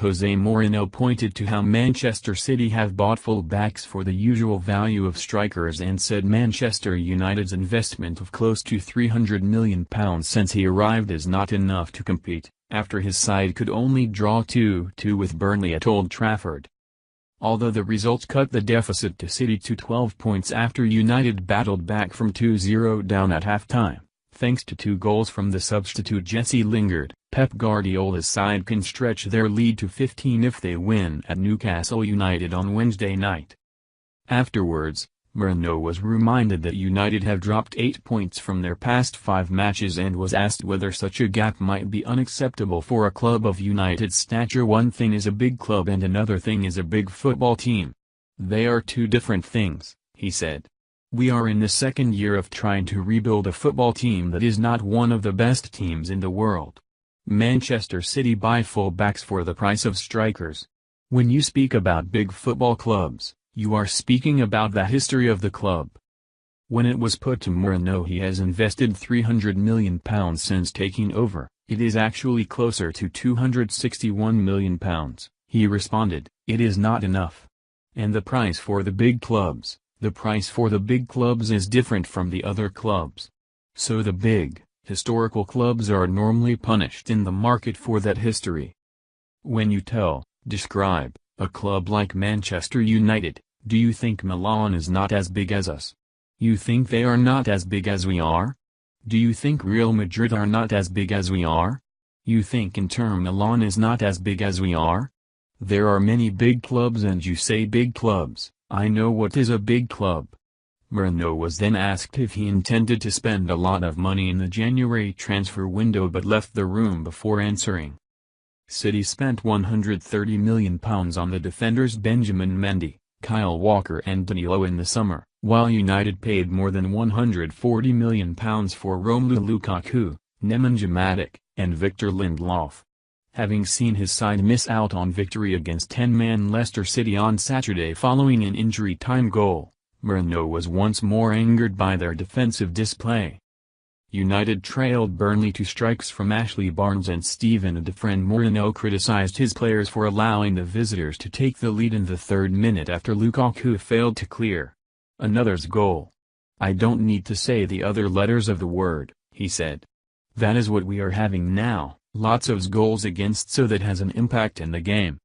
José Mourinho pointed to how Manchester City have bought full-backs for the usual value of strikers and said Manchester United's investment of close to £300 million since he arrived is not enough to compete, after his side could only draw 2-2 with Burnley at Old Trafford. Although the result cut the deficit to City to 12 points after United battled back from 2-0 down at half-time, thanks to 2 goals from the substitute Jesse Lingard, Pep Guardiola's side can stretch their lead to 15 if they win at Newcastle United on Wednesday night. Afterwards, Mourinho was reminded that United have dropped 8 points from their past 5 matches and was asked whether such a gap might be unacceptable for a club of United's stature. One thing is a big club and another thing is a big football team. They are 2 different things, he said. We are in the second year of trying to rebuild a football team that is not one of the best teams in the world. Manchester City buy full-backs for the price of strikers. When you speak about big football clubs, you are speaking about the history of the club. When it was put to Mourinho he has invested £300 million since taking over, it is actually closer to £261 million, he responded. It is not enough. And the price for the big clubs is different from the other clubs. So the big, historical clubs are normally punished in the market for that history. When you describe, a club like Manchester United, do you think Milan is not as big as us? You think they are not as big as we are? Do you think Real Madrid are not as big as we are? You think Inter Milan is not as big as we are? There are many big clubs and you say big clubs. I know what is a big club. Mourinho was then asked if he intended to spend a lot of money in the January transfer window but left the room before answering. City spent £130 million on the defenders Benjamin Mendy, Kyle Walker and Danilo in the summer, while United paid more than £140 million for Romelu Lukaku, Nemanja Matic, and Victor Lindelof. Having seen his side miss out on victory against 10-man Leicester City on Saturday following an injury-time goal, Mourinho was once more angered by their defensive display. United trailed Burnley 2 strikes from Ashley Barnes and Steven Adefren. Mourinho criticized his players for allowing the visitors to take the lead in the 3rd minute after Lukaku failed to clear another's goal. I don't need to say the other letters of the word, he said. That is what we are having now, lots of goals against, so that has an impact in the game.